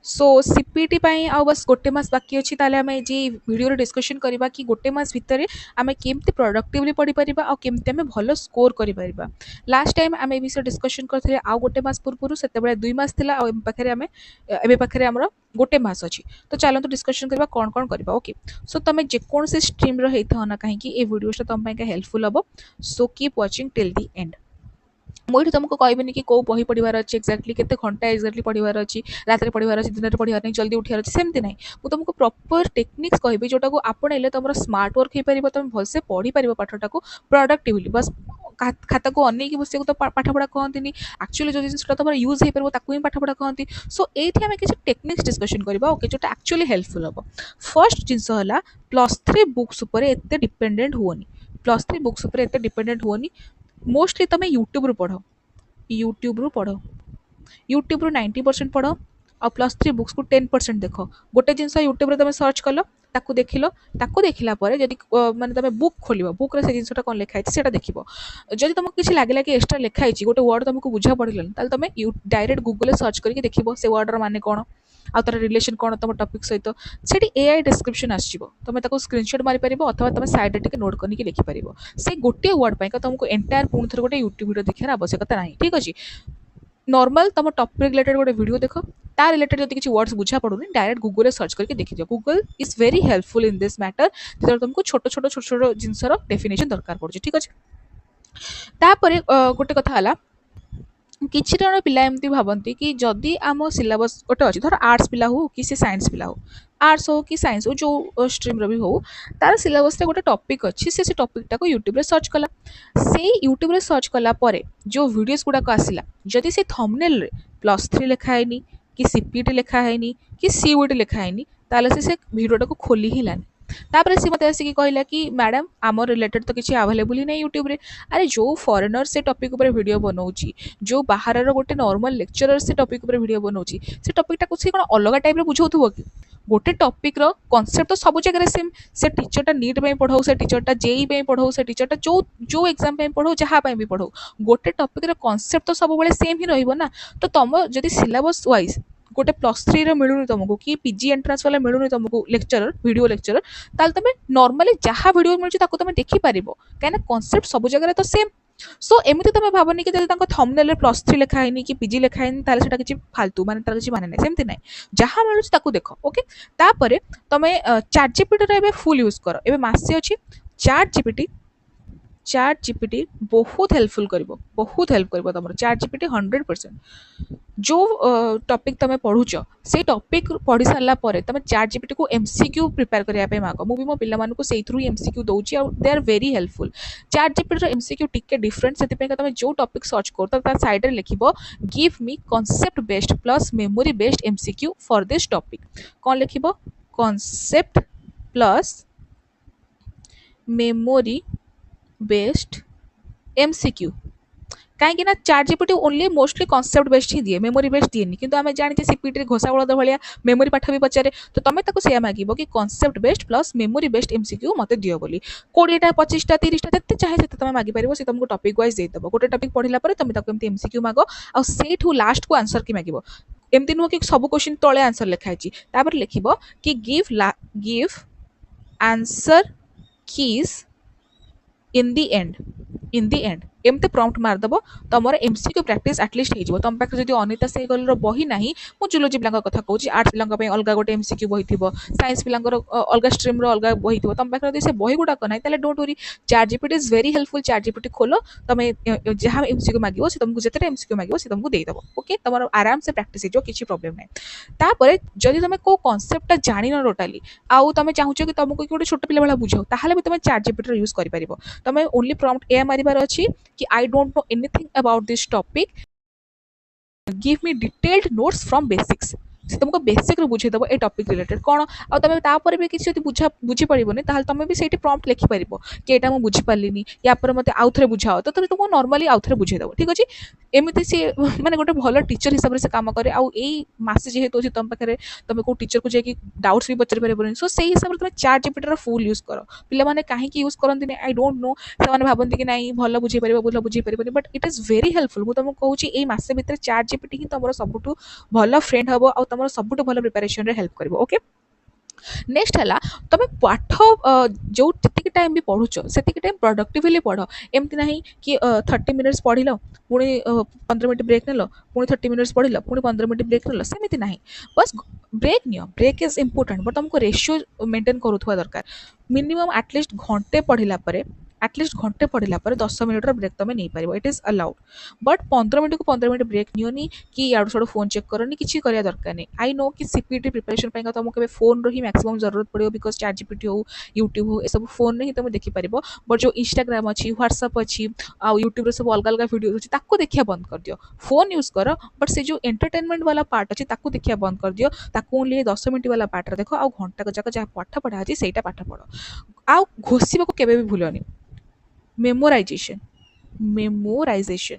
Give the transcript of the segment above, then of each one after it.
सो CPT आ बस गोटे मास बाकी अच्छी ताले आम जी वीडियो डिस्कशन करवा कि गोटे मास भितर आम केमती प्रोडक्टिवली पढ़ी पार आ केमती आम भल स्कोर कर लास्ट टाइम आम विषय डिस्कशन करते आउ गोटे मास पूर्व से 2 मास थिला पाखे आम ए पाखे आमर गोटे मास अच्छी तो चलते डिस्कशन करवा कौन कौन करवा ओके। सो तुम जेकोसी स्ट्रीम रहा ना कहीं ये वीडियोटा तुम हेल्पफुल हम। So keep watching till the and. मुझे तुमको कहबी कि कौ बही पढ़ार अच्छे एक्जाक्टली केते घंटा एक्जाक्टली पढ़ार अच्छी रात पढ़ार अच्छी दिन में पढ़ार नहीं जल्दी उठार अच्छी सेमती ना मुझे तुमको प्रॉपर टेक्निक्स कहबी जोटा को आपणेले तुम स्मार्ट वर्क हो पार तुम भलसे पढ़ी पार पाठटा को प्रोडक्टिवली बस खाता को अनेक बस तो पाठपढ़ा कहती एक्चुअली जो जिनसा तुम यूज हो पार ताकू ही पाठपढ़ा कहती। सो ये आम किसी टेक्निक्स डिस्कशन करवा ओके जोटा एक्चुअली हेल्पफुल हम। फर्स्ट जिनस है +3 बुक्स एत डिपेंडेंट हुओनी +3 बुक्स एत डिपेंडेंट हुओनी मोस्टली तुम यूट्यूब रू पढ़ यूट्यूब रू पढ़ यूट्यूब रू 90% पढ़ आ +3 बुक्स को 10% देख गोटे जिनस यूट्यूब रे तुम सर्च कल ताकू देखला पर जदि माने तुम बुक खोल बुक रे से जिनसटा कौन लिखाई से देखो जदि तुमको किसी लगे कि एक्सट्रा लिखाई गोटे वर्ड तुमको बुझा पड़ेगा ताल तुम डायरेक्ट गूगल सर्च करके देखो से वर्डर माने कौन आ तार रिलेशन कौन तुम टॉपिक सहित से एआई डिस्क्रिप्शन आसो तुम स्क्रीनशॉट मारी पार अथवा तुम साइड टिके नोट करके लिखिपार से गोटे वर्ड पर तुमको एंटायर पुणी थे गोटे यूट्यूब वीडियो देखार आवश्यकता ना ठीक अच्छे। नॉर्मल तुम टॉपिक रिलेटेड गोटे वीडियो देख ता रिलेटेड जब किसी वर्ड्स बुझा पड़ूनी डायरेक्ट गूगल सर्च करके देखी दियो Google is very helpful in this matter जो तुमको छोट छोट जिनसर डेफिनेशन दरकार पड़े ठीक अच्छे। तापर गोटे कथा है किसी जन पिला एमती भावती कि जदि आम सिलेबस गोटे अच्छी धर आर्ट्स पिला हो कि सी साइंस पिला हो आर्ट्स हो कि साइंस हो जो स्ट्रीम भी हो तार सिलेबस गोटे टॉपिक अच्छी से टॉपिकटा को यूट्यूब सर्च कला से यूट्यूब सर्च कला परे जो वीडियोस गुड़ाक आसला जदि से थंबनेल रे +3 लिखाएनी कि सीपीटी लिखाएनी कि सीयूटी लिखाएनी ताले से वीडियोटा को खोली ही लानी तापर सी मत आसिक कहला कि मैडम आम रिलेटेड तो किसी आवेलेबल ही नहीं यूट्यूब रे अरे जो फॉरेनर से टॉपिक ऊपर वीडियो बनाऊँगी जो बाहर गोटे नॉर्मल लेक्चरर से टॉपिक ऊपर वीडियो बनाऊँगी से टॉपिकटा को कौन अलग टाइप बुझाऊ कि गोटे टॉपिक रो कॉन्सेप्ट तो सब जगह सेम से टीचरटा नीट में पढ़ाऊ से टीचरटा जेई में पढ़ाऊ से टीचरटा जो जो एग्जाम में पढ़ाऊ जहाँ भी पढ़ाऊ गोटे टॉपिक रो कॉन्सेप्ट तो सब सेम ही रहिबो ना। तो तुम जदि सिलेबस वाइज गोटे +3 मिलूनी तुमको कि पीजी एंट्रांस वाला मिलूनी तुमको लेक्चरर वीडियो लेक्चरर ताल तुम नॉर्मली जहाँ वीडियो मिलूँ तुम देखिपार कहीं कॉन्सेप्ट सब जगह तो सेम। सो एमती तुम भावनी कि जब थंबनेल +3 लिखाई कि पीजी लिखाई ताले किसी फालतू माने तार किसी माने ना सेमती ना जहाँ मिलूँ देखो ओके। तापर तुम चैट जीपीटी रे फुल यूज कर एबे मासे अच्छी चैट जीपीटी बहुत हेल्पफुल कर बहुत हेल्प कर तुम चैट जीपीटी 100% जो टॉपिक तुम पढ़ुच से टॉपिक पढ़ी सारा तुम चैट जीपीटी को एमसीक्यू प्रिपेयर करने माग मुझे मो पिला से थ्रू एमसीक्यू दूसरी they are very helpful. ChatGPT MCQ टिके डिफरेंट से तुम जो टॉपिक सर्च कर साइड में लिख give me concept based plus memory based MCQ for this topic कौन लिख concept plus memory based MCQ कहीं ChatGPT only mostly concept based ही दिए मेमोरी बेस्ड दिए कि आम जाने सीपीटी घोषा बलद भाया मेमोरी पाठ भी पचारे तो तुम से मांग कि concept based plus memory based MCQ मत दियो बोली 20टा 25टा 30टा जिते चाहे से तुम मागिपार से तुमको टॉपिक वाइज देदेव गोटे टॉपिक पढ़ला तुम एमसीक्यू माग आउ लास्ट को आंसर की मांग एमती नुह कि सब क्वेश्चन तले आंसर लिखाई लिख कि give answer keys in the and एमती प्रॉम्प्ट मारदेव तुम एमसीक्यू प्रैक्टिस एटलिस्ट हो तुम पाखे जो अनिता सेगल बही ना मुझे जुलोजी पिला कथा कहूँ आर्ट्स पिला अलग गोटे एमसीक्यू बही थी साइंस पिलांर अलग स्ट्रीम अलग बही थी तुम पाखे से बही गुड़ाक ना don't worry chat GPT is very helpful. Chat GPT खोल तुम जहाँ एमसीक्यू मांगो से तुमको जिते एमसीक्यू मांगो से तुमको देदेव ओके तुम आराम से प्रैक्टिस हो किसी प्रॉब्लम ना। तापर जदि तुम को कॉन्सेप्टा जान टोटाली आउ तुम चाहूच कि तुमको गोटे छोट पिला भाया बुझाओ ताहले भी तुम चैट जीपीटी यूज कर तुम ओनली प्रॉम्प्ट ए मारिबार अच्छी कि I don't know anything about this topic give me detailed notes from basics से तुमको बेसिक रू बुझेदेव ए टॉपिक रिलेटेड कौन आ तुम तापर भी किसी बुझा बुझीपारनी तुम भी से प्रॉम्प्ट लिखिपार कि यहाँ मुझे बुझीपारे या मत आउ थे बुझाओ तो तुमको नॉर्मली आउ थे बुझेदेव ठीक अच्छे। एमती सी मैंने गोटे भल टीचर हिसाब से काम करे आसे जेहेतु अच्छे तुम पाखे तुम को टीचर को जाकि डाउट्स भी पचारि पार सो से हिसाब से तुम चैट जीपीटी फुल यूज कर पे कहीं यूज करते आई डोंट नो से भावती कि नहीं भल बुझेपार भल बुझेपार but it is very helpful मुझे तुमको कहूँ ये मसे भितर चैट जीपीटी ही तुम सब भल फ्रेंड हम आ तुम तुम सबुठ भल प्रिपरेशन हेल्प कर। ओके, नेक्स्ट है तुम पाठ जो जी टाइम भी पढ़ुच से टाइम प्रोडक्टिवली पढ़। एमती ना कि 30 मिनिट्स पढ़ पुणी 15 मिनट ब्रेक नेल, पुणी 30 मिनिट्स पढ़ पुणी 15 मिनट ब्रेक नेल, सेमती ना। बस ब्रेक नियो, ब्रेक इज इंपोर्टेंट बट तुमको रेशियो मेंटेन करुवा दरकार। मिनिमम एटलिस्ट घंटे पढ़ला एटलिस्ट घंटे पढ़ला 10 मिनिट्र ब्रेक तुम नहीं पार, it is allowed. But 15 minute को 15 मिनट ब्रेक नियोनी कि याडू साडू फोन चेक करनी, किसी करिया दरकार नहीं। आई नो कि सीपीटी प्रिपरेशन तुमको केवल फोन ही मैक्सिमम जरूरत पड़ो, बिकज चैट जीपीटी हो, यूट्यूब हो, सब फोन ही तुम देखिपार। बट जो इंस्टाग्राम अच्छी, व्हाट्सअप अच्छी, आ यूट्यूब सब अलग अलग वीडियो अच्छी, ताको देखिया बंद कर दियो। फोन यूज कर बट से जो एंटरटेनमेंट वाला पार्ट अच्छी ताको देखिया बंद कर दियो। ताको ओनली 10 मिनट वाला पार्ट देख, आ घंटा जाक जहाँ पाठ पढ़ा अच्छी से पाठ पढ़। आ घोषा को केबे भी भूलनी। मेमोराइजेशन, मेमोराइजेशन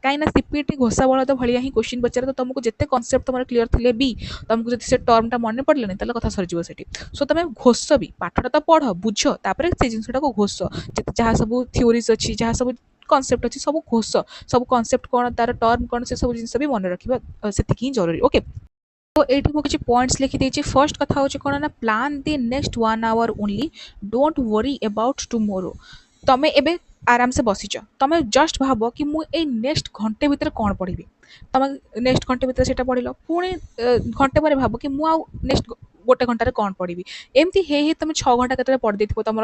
कहीं सीपीटी घोषा बल तो भाया ही क्वेश्चन पचारे, तो तुमको जिते कनसेप्ट तुम क्लीयर थे भी तुमको जब से टर्मटा मन पड़े तो कथा सरीज से। सो तुम घोष भी पाठटा तो पढ़ बुझ, तापर से जिनटा को घोष जहाँ सब थ्योरीज अच्छी, जहाँ सब कनसेप्ट अच्छी, सब घोष। सब कनसेप्ट कौन, तार टर्म कौन, से सब जिन भी मन रखा से जरूरी। ओके, तो ये मुझे पॉइंट्स लिखिदी। फर्स्ट कथा हूँ कौन ना, plan the next 1 hour only, don't worry about tomorrow. तमें एबे आराम से बसीच, तुम जस्ट भाव कि मुझे नेक्स्ट घंटे भितर कौन पढ़ी। तुम नेक्स्ट घंटे भितर से पढ़ पुणी घंटे पर भाव कि मुझे नेक्स्ट गोटे घंटे कौन पढ़ी। एमती हे तुम 6 घंटा के पढ़ दे तुम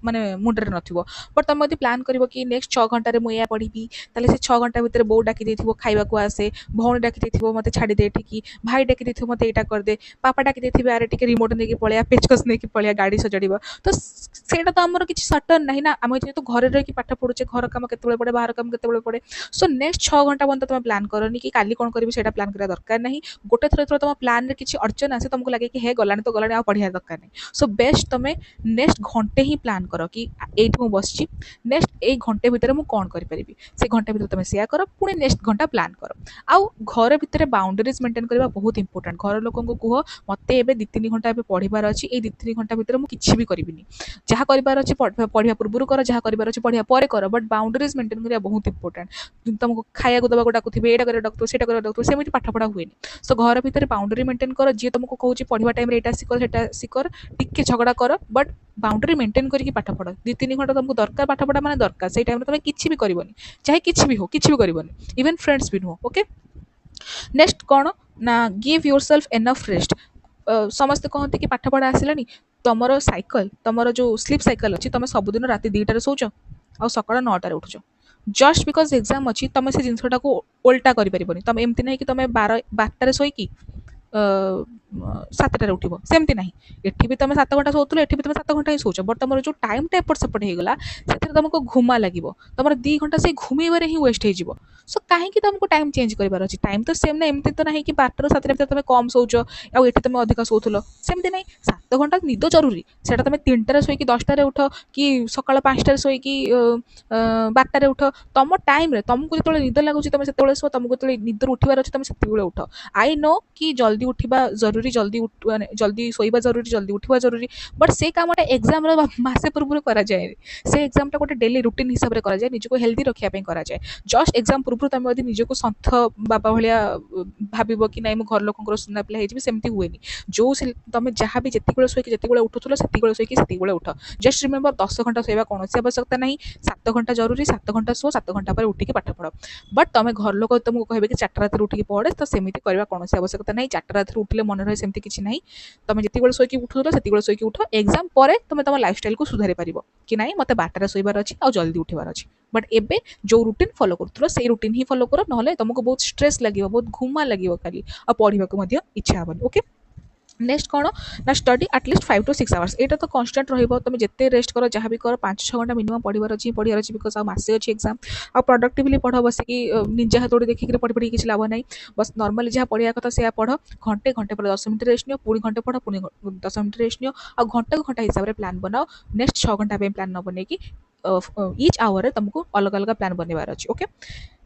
माने मुंडे नथिबो। बट तुम यदि प्लान कर कि नेक्स्ट 6 घंटे मुझे पढ़ी, ताले से 6 घंटा भितर बो डाकी देथिबो खाइबा को आसे, भौणी डाकी देथिबो मते छाड़ी दे एठिकी, भाई डाकी देथिबो मते एटा कर दे, पापा डाकी देथिबे अरे टिके रिमोट नेकी पळिया, पेचकस नेकी पळिया, गाड़ी सजाड़िबो। तो सेटा तो हमर किछि सर्टन नहीं ना, आम जेहेतु घरे रही पाठ पढ़ुचे, घर काम केतेबेले पड़े, बाहर काम केतेबेले पड़े। सो नेक्स्ट 6 घंटा बंद तुम प्लान करनी कि काली कौन करी, सेटा प्लान करा दरकार नहीं। गोटे थर तुम प्लान रे किछि अड़चन आसे, तुमको लगे कि हे गलानी तो गलानी, आ पढ़िया दरकार नहीं। सो बेस्ट तुम नेक्स्ट घंटे ही प्लान कर कि एठी मु बसछि, नेक्स्ट ए घंटे भितर मु कौन करि परिबी, से घंटे भितर तुम सेया कर, पुणी नेक्स्ट घंटा प्लान कर। आउ घर भितर बाउंड्रीज मेंटेन करबा बहुत इंपोर्टेंट। घर लोक को कह मते एबे 2-3 घंटा एबे पढ़िबार अछि, ए 2-3 घंटा भितर मु किछि भी करिबिनी, जहाँ कर पढ़िया पूर्व कर, जहाँ कर पढ़िया पर कर, बट बाउंड्रीज मेंटेन करना बहुत इंपोर्टेंट। तुमको खाया देवाक डाकुवे, यहाँ कर डाकुवे, सेटा कर डाकुवे, सेमती पाठ पढ़ा हुए। सो घर भितर बाउंड्री मेंटेन कर, जी तुमको कहूँ पढ़ा टाइम एटा सिकर सेटा सिकर, टिके झगड़ा कर, बट बाउंड्री मेंटेन करके पाठ पढ़। 2-3 घंटा तुमको दरकार पाठ पढ़ा माने दरकार, से टाइम तुम किसी भी करबनी, चाहे किसी भी हो, किसी भी करबनी, इवन फ्रेंड्स भी नुह। ओके, नेक्स्ट कौन ना, give your self enough rest. समस्ते कहते कि पाठ पढ़ा आसलानी, तुमर साइकिल, तुमर जो स्लीप साइकिल अच्छी, तुम सबुदिन रात 2टार शौच आ सका 9टार उठुच। जस्ट बिकज एग्जाम अच्छी तुम से जिनटा को ओल्टा कर तुम एमती ना कि तुम 12टार शोक 7टार उठब, सेमती ना। एटी भी तुम 7 घंटा शोल, एटी भी तुम 7 घंटा ही शौच, बट तुम जो टाइम टा एपट सेपट होगा से तुमको घुमा लगे, तुम 2 घंटा से घुमेबार ही वेस्ट हो। सो कहीं तुमको टाइम चेंज करार अच्छी, टाइम तो सेम ना, एमती तो ना कि 12ରୁ 7ଟା भितर तुम कम शौच आठ तुम अधिक शोल, सेमती ना। 7 घंटा निद जरूरी, से तुम 3टार शोक 10टार उठ कि सका 5टार शोक 12टार उठ, तुम टाइम रे तुमको जो निद लगुच तुम से शो, तुमको जो निदर उठार अच्छे तुम से उठ। आई नो कि जल्दी उठा जरूरी, जल्दी शोवा जरूरी, जल्दी उठा जरूरी, बट से कमटा एग्जाम मसे पूर्व कराए, से एग्जामटा गोटे डेली रुटीन हिसाब से कराए, निजको हेल्दी रखापी कराए। जस्ट एग्जाम पूर्व तुम यदि निजको सन्थ बाबा भाया भाव कि ना घर लोक सुना पिला होमती हुए। जो तुम जहाँ भी जिते शोक जिते उठुल से शोक उठ। जस्ट रिमेम्बर 10 घंटा शोवा कौन आवश्यकता नहीं, 7 घंटा जरूरी, 7 घंटा शो, 7 घंटा पर उठिक पाठ पढ़। बट तुम घर लोक तुमको कहे कि 4टा रात उठिक पढ़े, तो सेमती करवा कौन आवश्यकता नहीं। 4टा रात उठिले मन रहे सेमती किसी ना, तुम जिते शोक उठुल से शोक उठ। एग्जाम पर तुम तुम लाइफस्टाइल को सुधारी पार कि ना, मत 12टार शोबार अच्छी आ जल्दी उठार अच्छी। बट एबे जो रूटीन फॉलो करूँ से रूटीन ही फॉलो कर, ना तुमको बहुत स्ट्रेस लगे, बहुत घुमा लगे खाली, आ पढ़ा को इच्छा हेनी। ओके, नेक्स्ट कौन ना, स्टडी एटलिस्ट 5 to 6 आवर्स। यहाँ तो कन्स्टाट तुम जिते रेस्ट कर, जहाँ भी कर, 5-6 घंटा मिनिमम पढ़ार अच्छी बिकज आसे अच्छी एग्जाम। आ प्रोडक्टिवली पढ़, बस कि निजा हाथ गोड़े देखिए पढ़ी पढ़ी किसी लाभ नहीं। बस नॉर्मली जहाँ पढ़ा कथा से पढ़, घंटे घंटे पर 10 मिनट रेस्ट नियो, पुणी घंटे पढ़, पुणी 10 मिनट रेस्ट नियो, आ घंटे को घंटा हिसाब से प्लान बनाओ। नेक्स्ट 6 घंटा प्लान न बन कि ईच आवर तुमको अलग अलग प्लान बनवार अच्छी। ओके,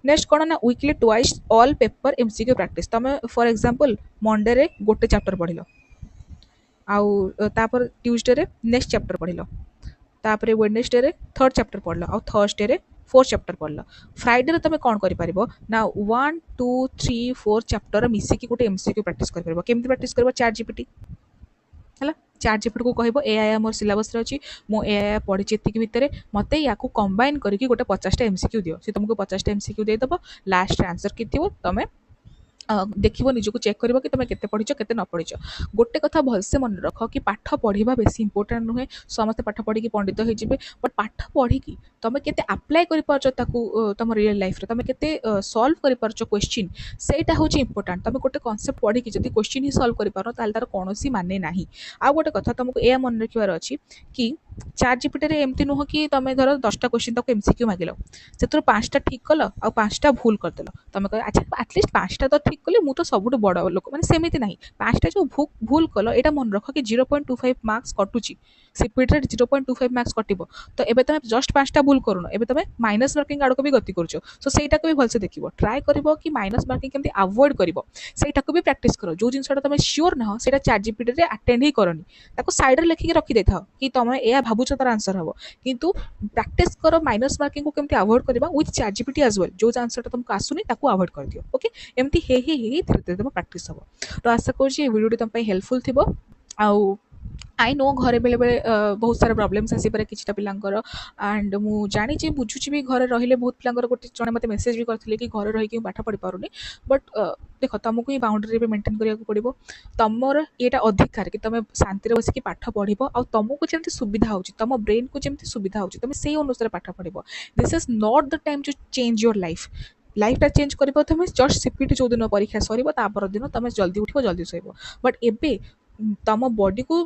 नेक्स्ट कौन ना, weekly twice all paper MCQ practice. तुम फॉर एग्जांपल मंडे गोटे चैप्टर पढ़, आउ ट्यूसडे नेक्स्ट चैप्टर पढ़, वेडनेसडे 3rd चैप्टर पढ़, आउ थर्सडे फोर चैप्टर पढ़ल फ्राइडे तुम कौन कर ना 1 2 3 4 चैप्टर मिसिकी गोटे एमसीक्यू प्रैक्टिस कर केमती प्रैक्टिस कर चैट जीपीटी है चैट जीपीटी को कह ए मोर सिलेबस अच्छी मुझे पढ़ी एति भितर मत या कंबाइन करके गोटे 50टा एमसीक्यू दियो सी तुमको 50टा एमसीक्यू देदेव लास्ट आंसर कि तुम देखिए निजक चेक कर कि तुम केते पढ़ी केते न पढ़ी गोटे कथा भलसे मन रख कि पाठ पढ़ा बेस इंपोर्टाट नुहे समस्त पाठ पढ़ी पंडित हो बट पाठ पढ़ी तुम केते अप्लाई कर तुम रियल लाइफ रे तुम केते सॉल्व कर क्वेश्चन सेटा हूँ इंपोर्टाट तुम गोटे कॉन्सेप्ट पढ़ी जब क्वेश्चन ही सॉल्व कर पार तार कौन माने ना आ गोटे कथा तुमको यह मन रखार अच्छी कि चैट जीपीटी एमती नुह कि तुम धर 10टा क्वेश्चन तक एमसीक्यू मागिल से 5टा ठीक कल आ 5टा भूल करदेल तुम कह अच्छा आटलिस्ट 5टा तो ठीक कले मुझे तो सबुठ बड़ लोक मैंने सेमती ना 5टा जो भूल कल यहाँ मन रख कि 0.25 मार्क्स कटुची सीपीटी 0.25 मार्क्स कटो तो ये तुम जस्ट 5टा भूल करूनो ए तुम माइनस मार्किंग आड़ को भी गति कर सो सहीटा को भी भलसे देख ट्राए कर कि माइनस मार्किंग केमती आभोड कर सहीटा भी प्राक्ट कर जो जिनसा तुम सियोर ना से चैट जीपीटी अटेंड ही करनी सैड्रे लिखिकी रखी देता कि तुम यह भावुच तार आंसर हम किंतु प्रैक्टिस कर माइनस मार्किंग को केमती अवॉइड करवा with ChatGPT as well जो आंसर तुमको आसुनी ताको अवॉइड कर दियो ओके एमती हे धीरे धीरे तुम प्रैक्टिस हम तो आशा करुँच वीडियो तुम हेल्पफुल थी आउ आई नो घरे बेले बेले बहुत सारा प्रॉब्लम्स आसीपे किसी पिलांकर एंड मु जानी बुझुची भी घरे रहिले बहुत पिलांकर गोटे जने मते मेसेज भी करथिले कि घरे रही पाठ पढ़ी पारुनी बट देख तुमको ही बाउंड्री भी मेंटेन करिया पड़ो तुमर येटा अधिकार कि तुम शांति बसिक पाठ पढ़ आ तुमको जमी सुविधा हो तुम ब्रेन को जमी सुविधा हो तुम से अनुसार पाठ पढ़ this is not the time to change your लाइफटा चेंज कर तुम जस्ट सीपीटी जो दिन परीक्षा सर दिन तुम जल्दी उठ जल्दी शोब बट एबे तुम बॉडी को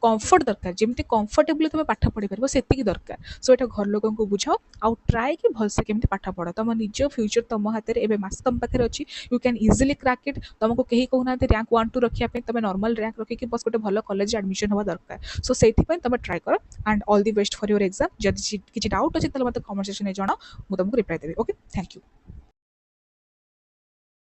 कंफर्ट दरकार जमी कंफर्टेबली तुम पाठ पढ़ी पार से दरकार सो ये घर लोक बुझाओ आउ ट्राए कि भलसे केमती पाठ पढ़ तुम निज फ्यूचर तुम हाथ में मास तुम पाखे अच्छी you can easily crack it तुमको कहीं कहना रैंक 1 2 रखापी तुम नॉर्मल रैंक रखिक बस गोटे भल कॉलेज एडमिशन हवा दरकार सो से तुम ट्राए कर and all the best for your exam जब किसी डाउट अच्छे मतलब कमेंट सेक्शन में जनाओ मुझे तुमको reply Devi okay thank you.